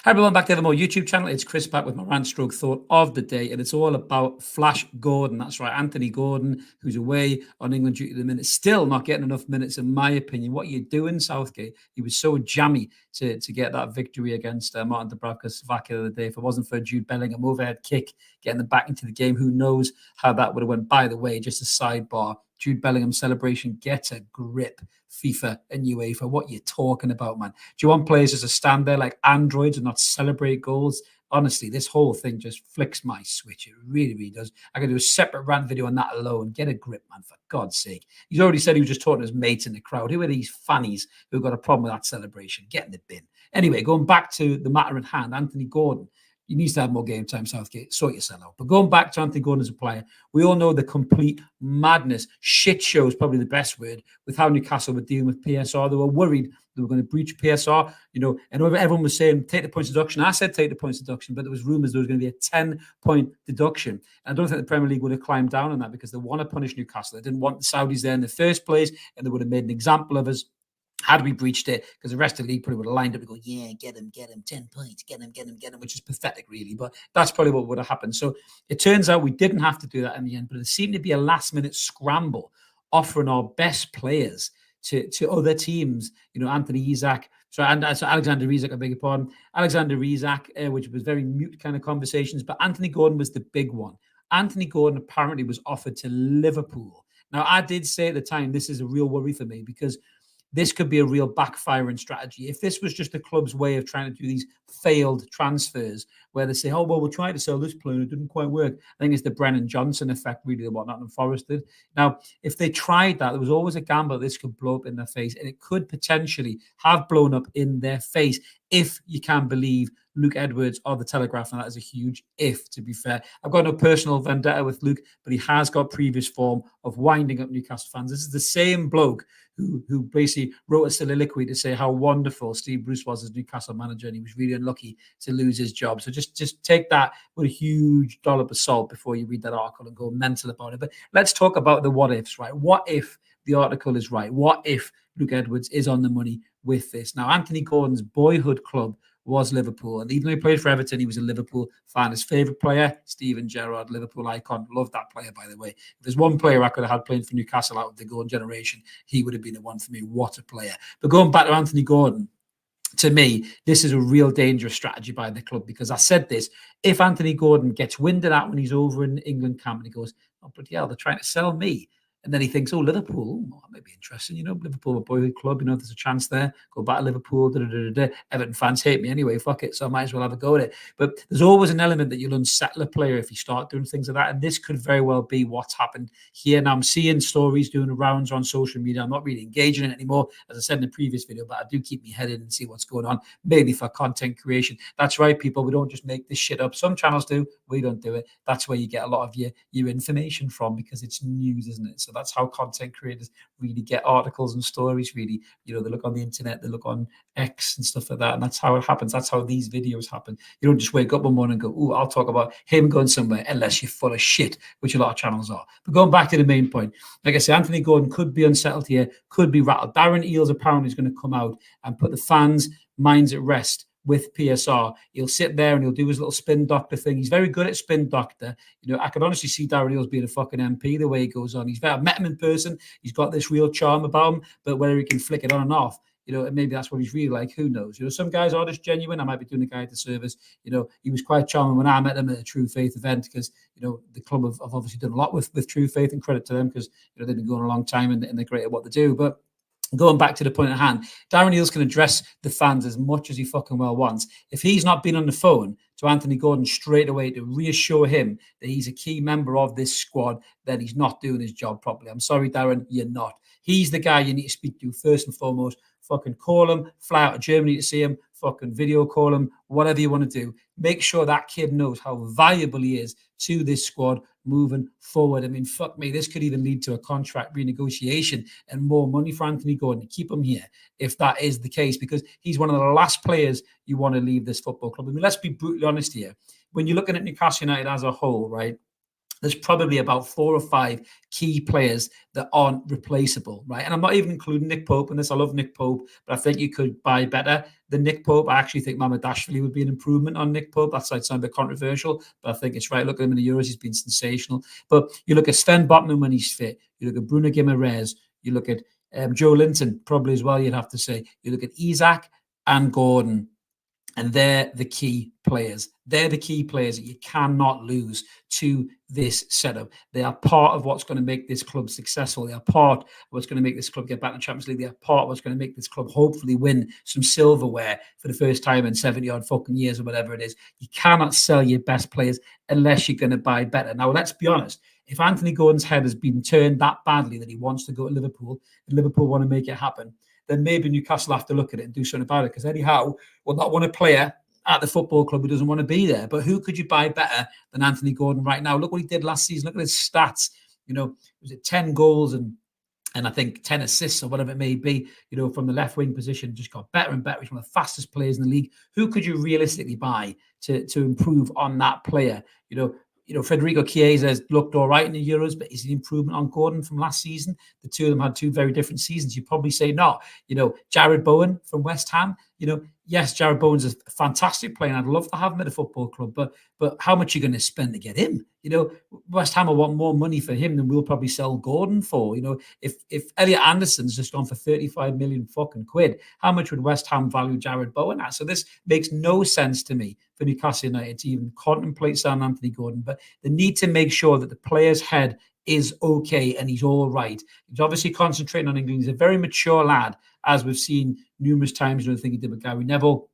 Hi everyone, back to the Evermore YouTube channel. It's Chris back with my rant stroke thought of the day, and it's all about Flash Gordon. That's right, Anthony Gordon, who's away on England duty at the minute, still not getting enough minutes, in my opinion. What are you doing, Southgate? He was so jammy to get that victory against Martin Dubravka the other day. If it wasn't for Jude Bellingham overhead kick, getting them back into the game, who knows how that would have went. By the way, just a sidebar, Jude Bellingham celebration, get a grip, FIFA and UEFA. What you talking about, man? Do you want players just to stand there like androids and not celebrate goals? Honestly, this whole thing just flicks my switch. It really, really does. I could do a separate rant video on that alone. Get a grip, man, for God's sake. He's already said he was just talking to his mates in the crowd. Who are these fannies who've got a problem with that celebration? Get in the bin. Anyway, going back to the matter at hand, Anthony Gordon. He needs to have more game time, Southgate. Sort yourself out. But going back to Anthony Gordon as a player, we all know the complete madness, shit show is probably the best word, with how Newcastle were dealing with PSR. They were worried they were going to breach PSR, and everyone was saying, take the points deduction. I said take the points deduction, but there was rumours there was going to be a 10-point deduction. And I don't think the Premier League would have climbed down on that because they want to punish Newcastle. They didn't want the Saudis there in the first place, and they would have made an example of us had we breached it, because the rest of the league probably would have lined up and go, yeah, get him, 10 points, get him, which is pathetic, really. But that's probably what would have happened. So it turns out we didn't have to do that in the end, but it seemed to be a last-minute scramble offering our best players to other teams. Anthony Isak, so Alexander Isak, I beg your pardon, Alexander Isak, which was very mute kind of conversations, but Anthony Gordon was the big one. Anthony Gordon apparently was offered to Liverpool. Now, I did say at the time, this is a real worry for me because this could be a real backfiring strategy. If this was just the club's way of trying to do these failed transfers where they say, oh, well, we're trying to sell this player, it didn't quite work. I think it's the Brennan Johnson effect, really, what Nottingham Forest did. Now, if they tried that, there was always a gamble this could blow up in their face, and it could potentially have blown up in their face if you can believe Luke Edwards of the Telegraph, and that is a huge if, to be fair. I've got no personal vendetta with Luke, but he has got previous form of winding up Newcastle fans. This is the same bloke who basically wrote a soliloquy to say how wonderful Steve Bruce was as Newcastle manager, and he was really unlucky to lose his job. So just take that with a huge dollop of salt before you read that article and go mental about it. But let's talk about the what ifs, right? What if the article is right? What if Luke Edwards is on the money with this? Now, Anthony Gordon's boyhood club was Liverpool, and even though he played for Everton, he was a Liverpool fan. His favourite player, Steven Gerrard, Liverpool icon. Love that player, by the way. If there's one player I could have had playing for Newcastle out of the Gordon generation, he would have been the one for me. What a player. But going back to Anthony Gordon, to me, this is a real dangerous strategy by the club, because I said this, if Anthony Gordon gets wind of that when he's over in England camp and he goes, oh, but yeah, they're trying to sell me. And then he thinks, oh, Liverpool, that may be interesting. Liverpool, a boyhood club, there's a chance there. Go back to Liverpool. Everton fans hate me anyway. Fuck it. So I might as well have a go at it. But there's always an element that you'll unsettle a player if you start doing things like that. And this could very well be what's happened here. Now, I'm seeing stories doing rounds on social media. I'm not really engaging in it anymore, as I said in the previous video, but I do keep me headed and see what's going on, mainly for content creation. That's right, people. We don't just make this shit up. Some channels do. We don't do it. That's where you get a lot of your information from, because it's news, isn't it? So that's how content creators really get articles and stories, really. They look on the internet, they look on X and stuff like that, and that's how it happens. That's how these videos happen. You don't just wake up one morning and go, oh, I'll talk about him going somewhere, unless you're full of shit, which a lot of channels are. But going back to the main point, like I said, Anthony Gordon could be unsettled here, could be rattled. Darren Eales apparently is going to come out and put the fans' minds at rest with PSR. He'll sit there and he'll do his little spin doctor thing. He's very good at spin doctor. I could honestly see Darren Eales being a fucking MP the way he goes on. I've met him in person. He's got this real charm about him, but whether he can flick it on and off, and maybe that's what he's really like, who knows? Some guys are just genuine. I might be doing the guy at the service. He was quite charming when I met him at a True Faith event, because, the club have obviously done a lot with True Faith, and credit to them, because, they've been going a long time and they're great at what they do. But going back to the point at hand, Darren Eales can address the fans as much as he fucking well wants. If he's not been on the phone to Anthony Gordon straight away to reassure him that he's a key member of this squad, then he's not doing his job properly. I'm sorry, Darren, you're not. He's the guy you need to speak to first and foremost. Fucking call him, fly out to Germany to see him, fucking video call him, whatever you want to do. Make sure that kid knows how valuable he is to this squad moving forward. I mean, fuck me, this could even lead to a contract renegotiation and more money for Anthony Gordon to keep him here, if that is the case, because he's one of the last players you want to leave this football club. I mean, let's be brutally honest here. When you're looking at Newcastle United as a whole, right, there's probably about 4 or 5 key players that aren't replaceable, right? And I'm not even including Nick Pope in this. I love Nick Pope, but I think you could buy better than Nick Pope. I actually think Mamardashvili would be an improvement on Nick Pope. That might sound a bit controversial, but I think it's right. Look at him in the Euros. He's been sensational. But you look at Sven Botman when he's fit. You look at Bruno Guimaraes. You look at Joe Linton, probably as well, you'd have to say. You look at Isak and Gordon. And they're the key players. They're the key players that you cannot lose to this setup. They are part of what's going to make this club successful. They are part of what's going to make this club get back in the Champions League. They are part of what's going to make this club hopefully win some silverware for the first time in 70-odd fucking years or whatever it is. You cannot sell your best players unless you're going to buy better. Now, let's be honest. If Anthony Gordon's head has been turned that badly that he wants to go to Liverpool, and Liverpool want to make it happen, then maybe Newcastle have to look at it and do something about it, because Eddie Howe will not want a player at the football club who doesn't want to be there. But who could you buy better than Anthony Gordon right now? Look what he did last season. Look at his stats. Was it 10 goals and I think 10 assists or whatever it may be, from the left wing position, just got better and better. He's one of the fastest players in the league. Who could you realistically buy to improve on that player? Federico Chiesa has looked all right in the Euros, but is he an improvement on Gordon from last season? The two of them had 2 very different seasons. You'd probably say not. Jared Bowen from West Ham, yes, Jared Bowen's a fantastic player, and I'd love to have him at a football club, but how much are you going to spend to get him? West Ham will want more money for him than we'll probably sell Gordon for. If Elliot Anderson's just gone for 35 million fucking quid, how much would West Ham value Jared Bowen at? So this makes no sense to me for Newcastle United to even contemplate selling Anthony Gordon, but they need to make sure that the player's head is okay and he's all right. He's obviously concentrating on England. He's a very mature lad, as we've seen numerous times. I think he did with Gary Neville.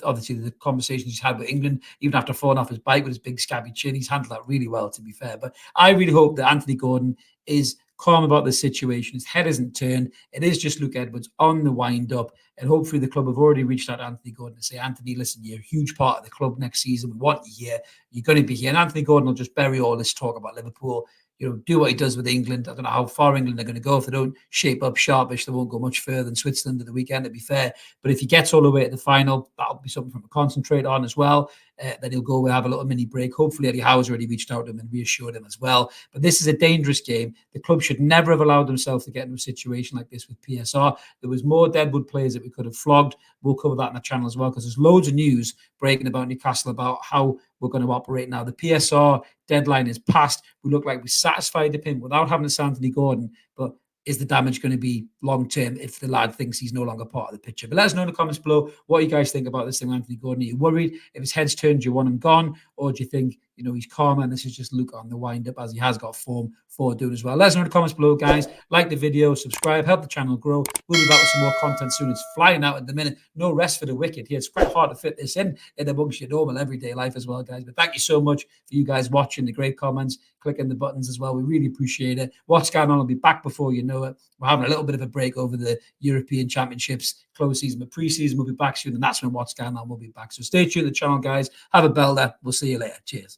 Obviously, the conversations he's had with England, even after falling off his bike with his big scabby chin, he's handled that really well, to be fair. But I really hope that Anthony Gordon is calm about the situation. His head isn't turned. It is just Luke Edwards on the wind up. And hopefully the club have already reached out to Anthony Gordon to say, Anthony, listen, you're a huge part of the club next season. We want you here. You're going to be here. And Anthony Gordon will just bury all this talk about Liverpool. Do what he does with England. I don't know how far England are going to go. If they don't shape up sharpish, they won't go much further than Switzerland at the weekend, to be fair. But if he gets all the way to the final, that'll be something for him to concentrate on as well. Then he'll go and have a little mini break. Hopefully Eddie Howe's already reached out to him and reassured him as well. But this is a dangerous game. The club should never have allowed themselves to get into a situation like this with PSR. There was more Deadwood players that we could have flogged. We'll cover that in the channel as well, because there's loads of news breaking about Newcastle about how we're going to operate now. The PSR deadline is passed. We look like we satisfied the pin without having to sign Anthony Gordon, but is the damage going to be long-term if the lad thinks he's no longer part of the picture? But let us know in the comments below what you guys think about this thing with Anthony Gordon. Are you worried? If his head's turned, do you want him gone? Or do you think, he's calmer and this is just Luke on the wind-up, as he has got form for doing as well? Let us know in the comments below, guys. Like the video, subscribe, help the channel grow. We'll be back with some more content soon. It's flying out at the minute. No rest for the wicked here. It's quite hard to fit this in amongst your normal everyday life as well, guys. But thank you so much for you guys watching, the great comments, clicking the buttons as well. We really appreciate it. What's going on will be back before you know it. We're having a little bit of a break over the European Championships, close season, but pre-season will be back soon, and that's when What's Going On will be back. So stay tuned to the channel, guys. Have a belter. We'll see you later. Cheers.